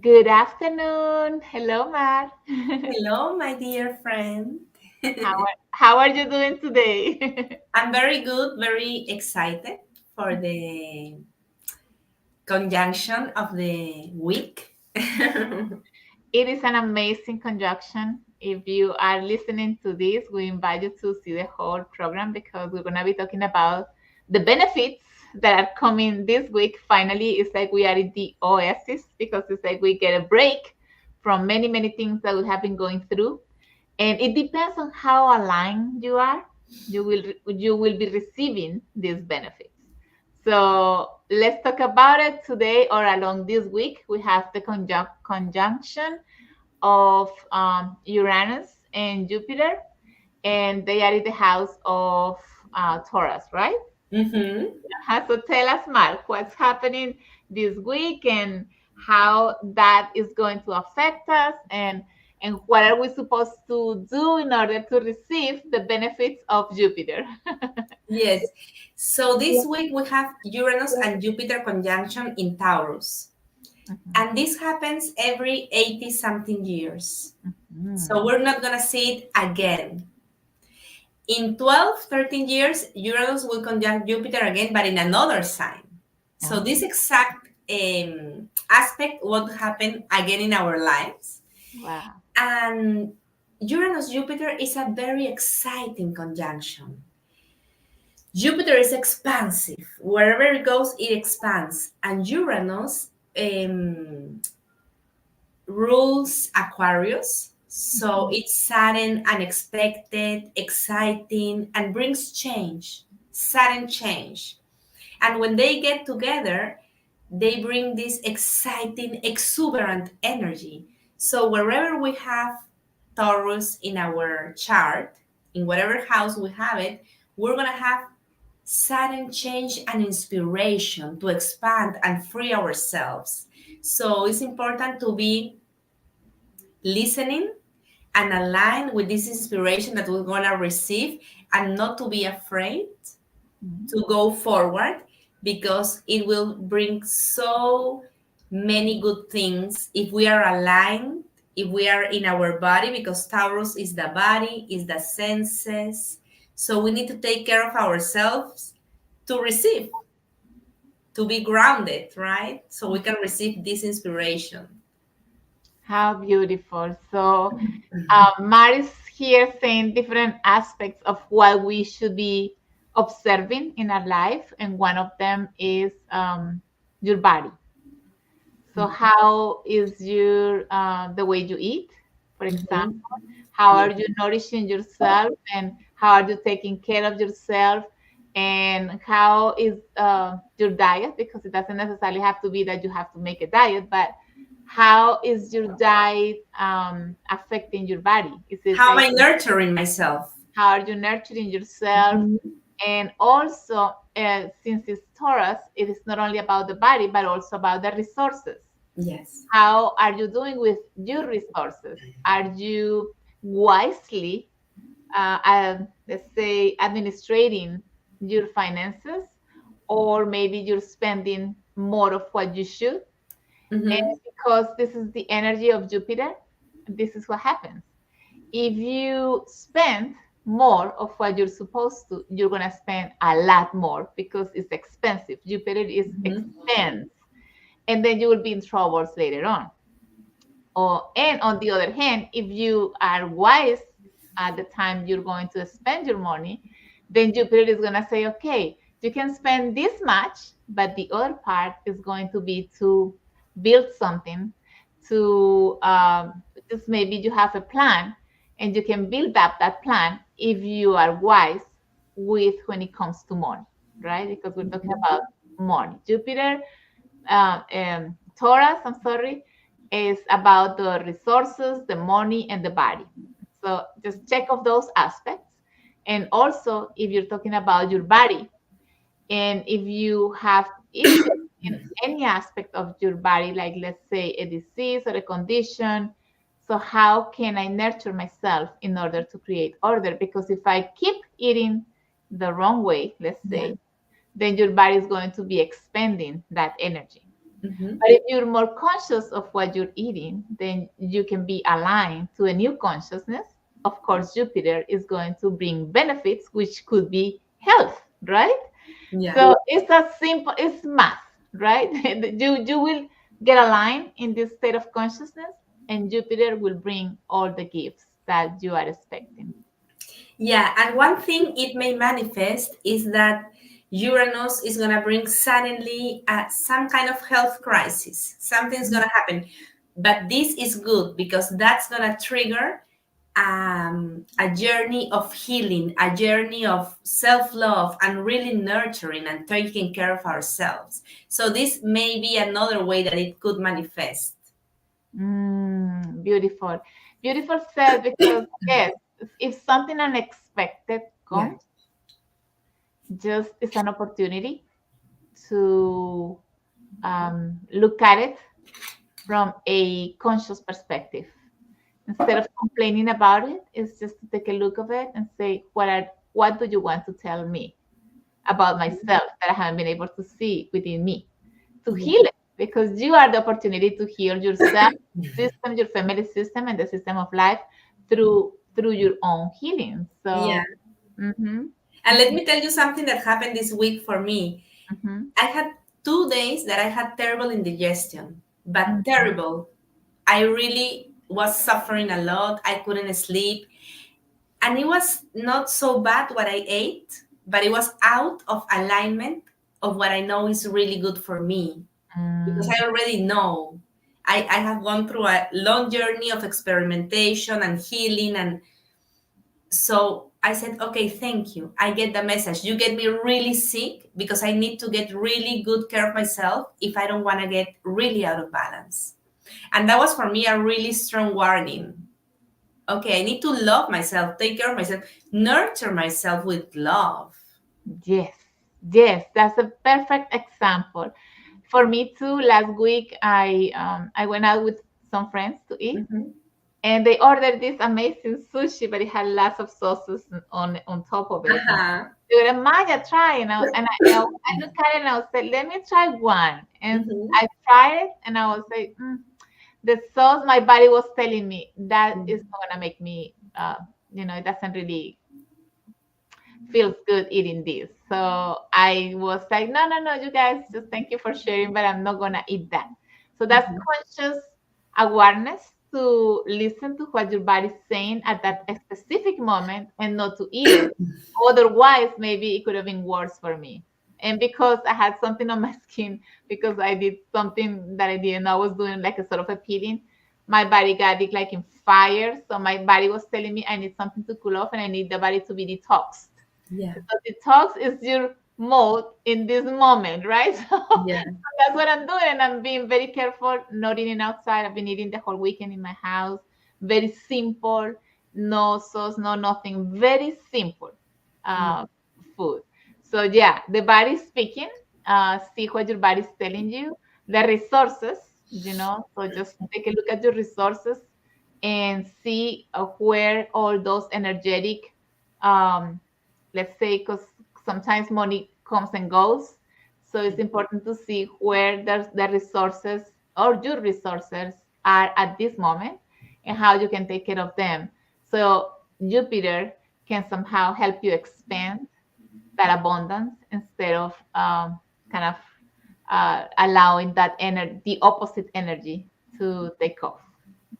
Good afternoon. Hello, Mar. Hello, my dear friend. How are you doing today? I'm very good, very excited for the conjunction of the week. It is an amazing conjunction. If you are listening to this, we invite you to see the whole program because we're going to be talking about the benefits that are coming this week. Finally, it's like we are in the oasis because it's like we get a break from many, many things that we have been going through. And it depends on how aligned you are. You will be receiving these benefits. So let's talk about it today or along this week. We have the conjunction of Uranus and Jupiter, and they are in the house of Taurus, right? hmm So tell us, Mark, what's happening this week and how that is going to affect us, and what are we supposed to do in order to receive the benefits of Jupiter? Yes. So this week we have Uranus and Jupiter conjunction in Taurus. And this happens every 80 something years. So Mhm. we're not going to see it again. In 12, 13 years, Uranus will conjunct Jupiter again, but in another sign. So Oh, this exact aspect won't happen again in our lives. wow. And Uranus Jupiter is a very exciting conjunction. Jupiter is expansive. Wherever it goes, it expands. And Uranus rules Aquarius. So Mhm. it's sudden, unexpected, exciting, and brings change, sudden change. And when they get together, they bring this exciting, exuberant energy. So wherever we have Taurus in our chart, in whatever house we have it, we're going to have sudden change and inspiration to expand and free ourselves. So it's important to be listening and align with this inspiration that we're going to receive and not to be afraid Mhm. to go forward because it will bring so many good things if we are aligned, if we are in our body, because Taurus is the body, is the senses. So we need to take care of ourselves to receive, to be grounded, right? So we can receive this inspiration. How beautiful. So, Maris here saying different aspects of what we should be observing in our life, and one of them is your body. So, how is your the way you eat, for example? Mhm. How are Yeah. you nourishing yourself, and how are you taking care of yourself? And how is your diet? Because it doesn't necessarily have to be that you have to make a diet, but how is your diet affecting your body? Is it How am like I nurturing myself? how are you nurturing yourself? Mhm. And also, since it's Taurus, it is not only about the body, but also about the resources. Yes. How are you doing with your resources? Are you wisely, let's say, administrating your finances, or maybe you're spending more of what you should? And hmm because this is the energy of Jupiter, this is what happens. If you spend more of what you're supposed to, you're going to spend a lot more because it's expensive. Jupiter is hmm expense. And then you will be in troubles later on. And on the other hand, if you are wise at the time you're going to spend your money, then Jupiter is going to say, okay, you can spend this much, but the other part is going to be to build something, to just maybe you have a plan and you can build up that plan if you are wise with when it comes to money, right? Because we're talking about money. Jupiter Taurus, I'm sorry, is about the resources, the money, and the body. So just check off those aspects. And also, if you're talking about your body, and if you have issues in any aspect of your body, like let's say a disease or a condition, so how can I nurture myself in order to create order? Because if I keep eating the wrong way, let's Yeah. say, then your body is going to be expending that energy. Mhm. But if you're more conscious of what you're eating, then you can be aligned to a new consciousness. Of course, Jupiter is going to bring benefits, which could be health, right? Yeah. So it's a simple, it's math, right? You will get aligned in this state of consciousness, and Jupiter will bring all the gifts that you are expecting. Yeah, and one thing it may manifest is that Uranus is going to bring suddenly some kind of health crisis. Something's going to happen. But this is good because that's going to trigger a journey of healing, a journey of self love, and really nurturing and taking care of ourselves. So, this may be another way that it could manifest. Beautiful. Beautiful said, because yes, if something unexpected Yeah. comes, just it's an opportunity to look at it from a conscious perspective. Instead of complaining about it, it's just to take a look of it and say, what do you want to tell me about myself that I haven't been able to see within me, to Yeah. heal it, because you are the opportunity to heal yourself, system, your family system, and the system of life through your own healing. Yeah. So, mm-hmm, And let me tell you something that happened this week for me. mm-hmm, I had 2 days that I had terrible indigestion, but mm-hmm, terrible. I really was suffering a lot. I couldn't sleep. And it was not so bad what I ate, but it was out of alignment of what I know is really good for me. Because mm, I already know. I have gone through a long journey of experimentation and healing. And so I said, okay, thank you. I get the message. You get me really sick because I need to get really good care of myself if I don't want to get really out of balance. And that was for me a really strong warning. Okay, I need to love myself, take care of myself, nurture myself with love. yes, yes, that's a perfect example. For me too, last week I went out with some friends to eat, Mhm. and they ordered this amazing sushi, but it had lots of sauces on top of it. And Uh-huh. they were, Maya, try, I look at it and I was like, let me try one, and Mhm. I tried it, and I was like, the sauce. My body was telling me that is Mhm. not gonna make me, it doesn't really feels good eating this. So I was like, no, no, no, you guys, just thank you for sharing, but I'm not gonna eat that. So that's Mhm. conscious awareness to listen to what your body's saying at that specific moment and not to eat it. Otherwise, maybe it could have been worse for me. And because I had something on my skin, because I did something that I didn't know I was doing, like a sort of a peeling, my body got it like in fire. So my body was telling me I need something to cool off and I need the body to be detoxed. Yeah. So detox is your mode in this moment, right? Yeah. So that's what I'm doing. And I'm being very careful, not eating outside. I've been eating the whole weekend in my house. Very simple, no sauce, no nothing. Very simple Yeah. uh, food. So yeah, the body is speaking. See what your body is telling you. The resources, so just take a look at your resources and see where all those energetic um, let's say, because sometimes money comes and goes. So it's important to see where the resources or your resources are at this moment and how you can take care of them. So Jupiter can somehow help you expand that abundance instead of kind of allowing that energy, the opposite energy, to take off.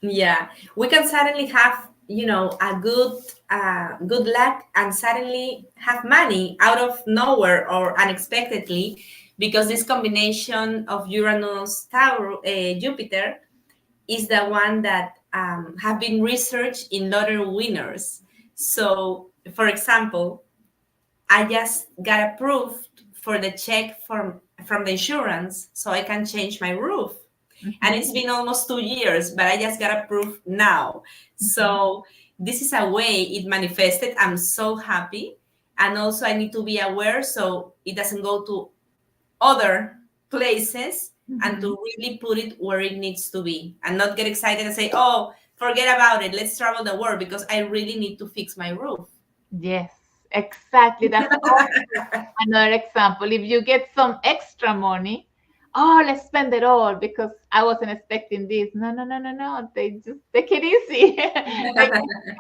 Yeah, we can suddenly have, a good luck and suddenly have money out of nowhere or unexpectedly, because this combination of Uranus, Taurus, Jupiter is the one that have been researched in lottery winners. So, for example, I just got approved for the check from the insurance so I can change my roof. And Mhm, it's been almost 2 years, but I just got approved now. mhm. So this is a way it manifested. I'm so happy. And also I need to be aware so it doesn't go to other places, and Mhm. to really put it where it needs to be and not get excited and say, oh, forget about it. Let's travel the world because I really need to fix my roof. Yes, exactly. That's also another example. If you get some extra money, oh, let's spend it all because I wasn't expecting this. No, no, no, no, no. They just take it easy. Like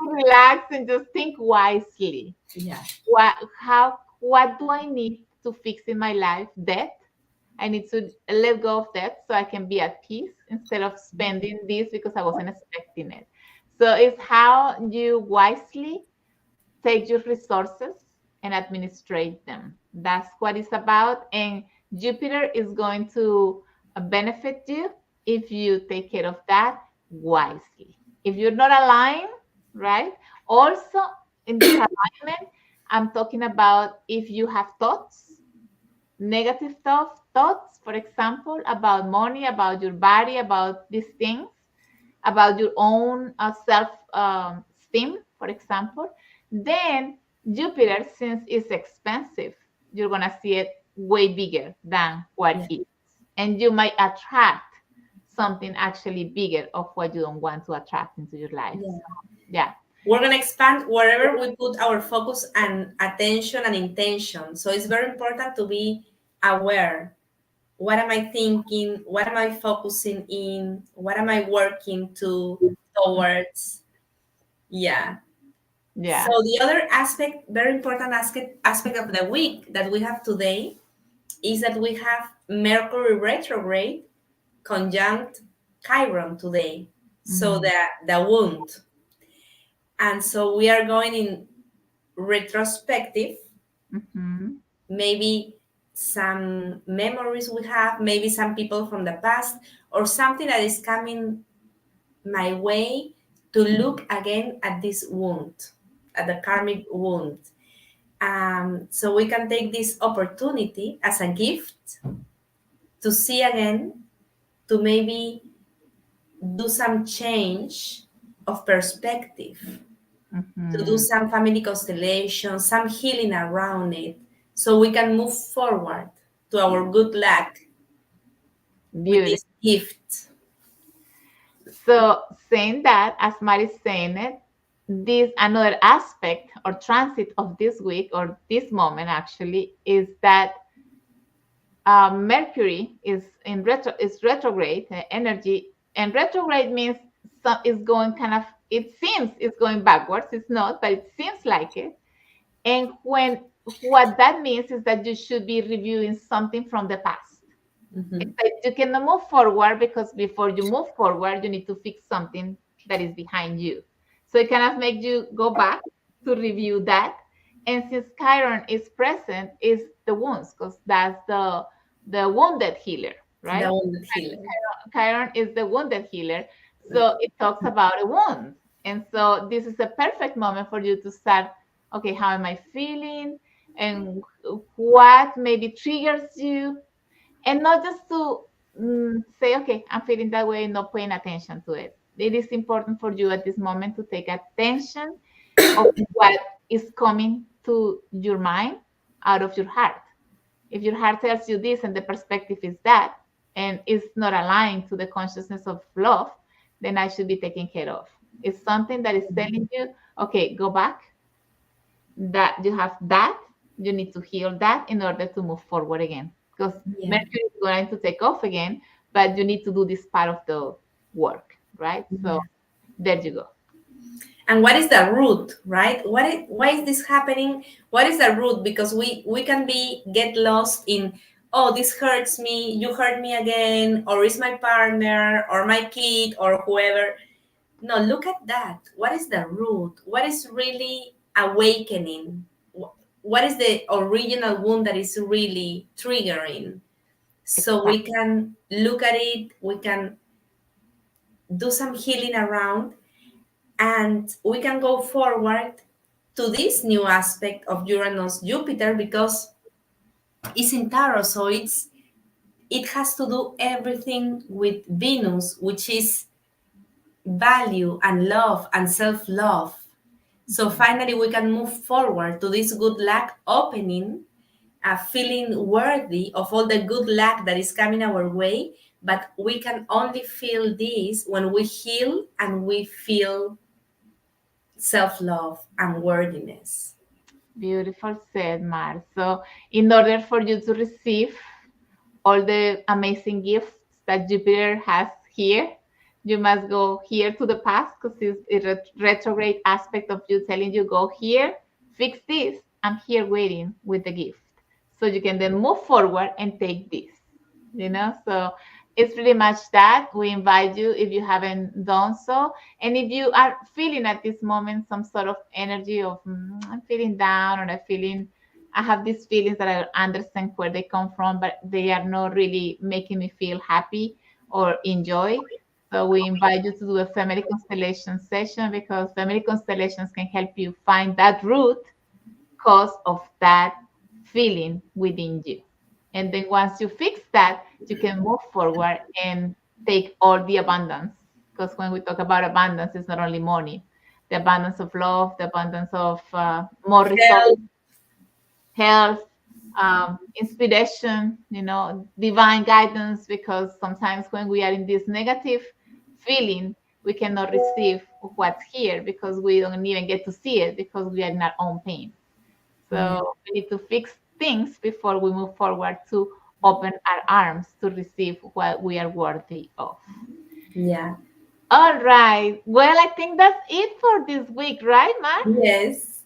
relax and just think wisely. Yeah. What do I need to fix in my life? Debt. I need to let go of that so I can be at peace instead of spending this because I wasn't expecting it. So it's how you wisely take your resources and administrate them. That's what it's about. And Jupiter is going to benefit you if you take care of that wisely. If you're not aligned, right? Also, in this alignment, I'm talking about if you have thoughts, negative thoughts, for example, about money, about your body, about these things, about your own self esteem, for example, then Jupiter, since it's expensive, you're going to see it way bigger than what Yeah. it is. And you might attract something actually bigger of what you don't want to attract into your life. Yeah. So, yeah, We're going to expand wherever we put our focus and attention and intention. So it's very important to be aware. What am I thinking? What am I focusing in? What am I working towards? Yeah. So yeah. the other aspect, very important aspect of the week that we have today is that we have Mercury retrograde conjunct Chiron today. So Mm-hmm. the wound. And so we are going in retrospective, Mm-hmm. maybe some memories we have, maybe some people from the past, or something that is coming my way to look again at this wound, at the karmic wound. So we can take this opportunity as a gift to see again, to maybe do some change of perspective, to do Mm-hmm. some family constellation, some healing around it, so we can move forward to our good luck with Beautiful. this gift. So saying that, as Mari's saying it, this another aspect or transit of this week or this moment actually is that Mercury is retrograde energy, and retrograde means is going kind of. It seems it's going backwards. It's not, but it seems like it. And when what that means is that you should be reviewing something from the past. Mhm. It's like you cannot move forward because before you move forward, you need to fix something that is behind you. So it kind of makes you go back to review that. And since Chiron is present, is the wounds because that's the wounded healer, The right? wounded healer. Chiron is the wounded healer. So it talks about a wound. And so this is a perfect moment for you to start, okay, how am I feeling? And what maybe triggers you? And not just to say, okay, I'm feeling that way, not paying attention to it. It is important for you at this moment to take attention of what is coming to your mind out of your heart. If your heart tells you this and the perspective is that, and it's not aligned to the consciousness of love, then I should be taken care of. It's something that is telling you, okay, go back, that you have that, you need to heal that in order to move forward again. Because Yeah. Mercury is going to take off again, but you need to do this part of the work, right? So there you go. And what is the root, right? Why is this happening? What is the root? Because we can be get lost in, oh, this hurts me, you hurt me again, or is my partner or my kid or whoever. No, look at that. What is the root? What is really awakening? What is the original wound that is really triggering? So we Exactly. can look at it, we can do some healing around, and we can go forward to this new aspect of Uranus Jupiter because it's in Taurus, so it has to do everything with Venus, which is value and love and self-love. So finally, we can move forward to this good luck opening, feeling worthy of all the good luck that is coming our way. But we can only feel this when we heal and we feel self love and worthiness. Beautiful said, Mar. So in order for you to receive all the amazing gifts that Jupiter has here. You must go here to the past because it's a retrograde aspect of you telling you, go here, fix this. I'm here waiting with the gift. So you can then move forward and take this. So it's pretty much that. We invite you if you haven't done so. And if you are feeling at this moment some sort of energy of, I'm feeling down, or I have these feelings that I understand where they come from, but they are not really making me feel happy or enjoy. So we invite you to do a family constellation session, because family constellations can help you find that root cause of that feeling within you. And then once you fix that, you can move forward and take all the abundance. Because when we talk about abundance, it's not only money, the abundance of love, the abundance of more resources, Health. health, inspiration, divine guidance. Because sometimes when we are in this negative feeling, we cannot receive what's here because we don't even get to see it because we are in our own pain. Yeah. So we need to fix things before we move forward to open our arms to receive what we are worthy of. Yeah. All right. Well, I think that's it for this week, right, Mar? Yes.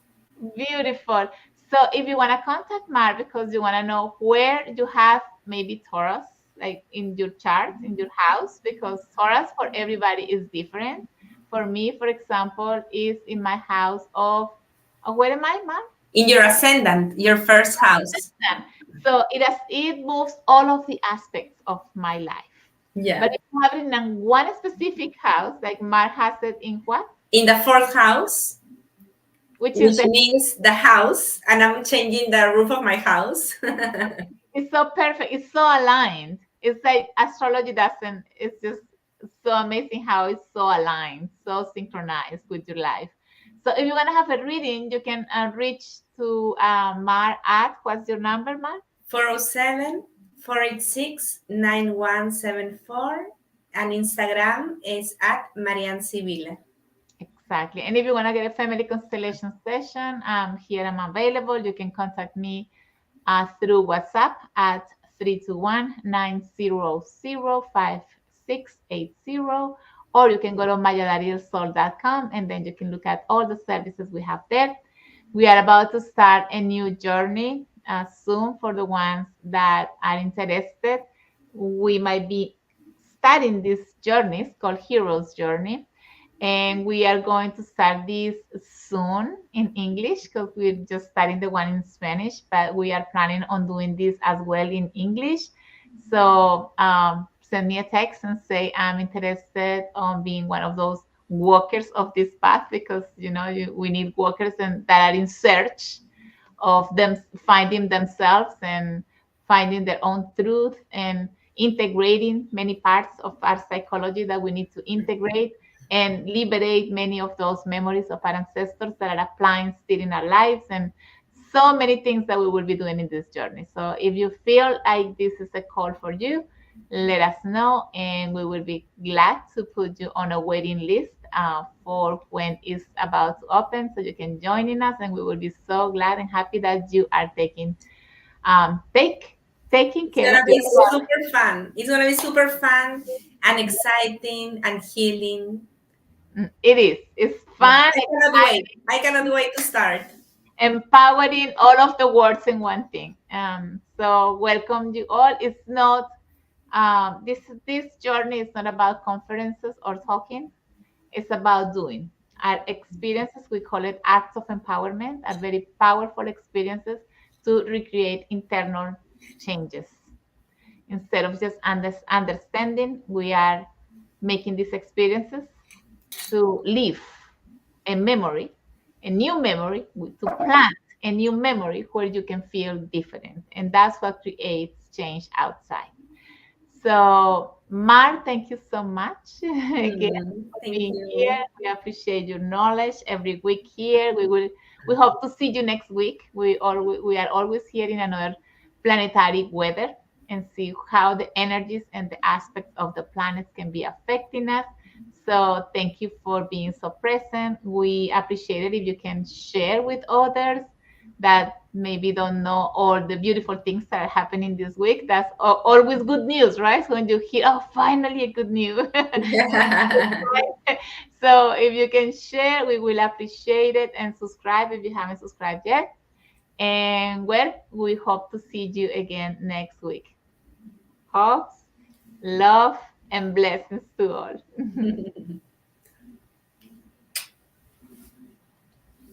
Beautiful. So if you want to contact Mar because you want to know where you have maybe Taurus, like in your chart, in your house, because Taurus for everybody is different. For me, for example, is in my house of where am I, Mar? In your ascendant, your first house. Them. So it moves all of the aspects of my life. But Yeah. if you have it in one specific house, like Mar has it in what? In the fourth house, Which is which means the house, and I'm changing the roof of my house. it's so perfect. It's so aligned. It's like astrology doesn't, it's just so amazing how it's so aligned, so synchronized with your life. So if you want to have a reading, you can reach to Mar at, what's your number, Mar? 407-486-9174, and Instagram is at Marian Sibila. Exactly. And if you want to get a family constellation session, here I'm available. You can contact me through WhatsApp at 321-900-5680, or you can go to mayadarilsol.com and then you can look at all the services we have there. We are about to start a new journey soon for the ones that are interested. We might be starting this journey. It's called Hero's Journey, and we are going to start this soon in English because we're just starting the one in Spanish, but we are planning on doing this as well in English. So send me a text and say I'm interested on being one of those walkers of this path, because we need walkers and that are in search of them finding themselves and finding their own truth and integrating many parts of our psychology that we need to integrate and liberate many of those memories of our ancestors that are applying still in our lives, and so many things that we will be doing in this journey. So if you feel like this is a call for you, let us know and we will be glad to put you on a waiting list for when it's about to open, so you can join in us, and we will be so glad and happy that you are taking It's care of gonna be yourself. super fun. It's gonna be super fun and exciting and healing. It is. It's Yeah, fun, I cannot wait. I cannot wait to start. empowering, all of the words in one thing. So welcome you all. It's not this journey is not about conferences or talking. It's about doing. Our experiences, we call it acts of empowerment, are very powerful experiences to recreate internal changes. Instead of just understanding, we are making these experiences to live a memory, a new memory, to plant a new memory where you can feel different. And that's what creates change outside. So, Mar, thank you so much again for Thank being here. you. We appreciate your knowledge every week here. We hope to see you next week. We are always here in another planetary weather and see how the energies and the aspects of the planets can be affecting us. So thank you for being so present. We appreciate it if you can share with others. that maybe don't know all the beautiful things that are happening this week. That's always good news, right? So when you hear, oh, finally a good news. So if you can share, we will appreciate it, and subscribe if you haven't subscribed yet. And well, we hope to see you again next week. Hugs, love, and blessings to all.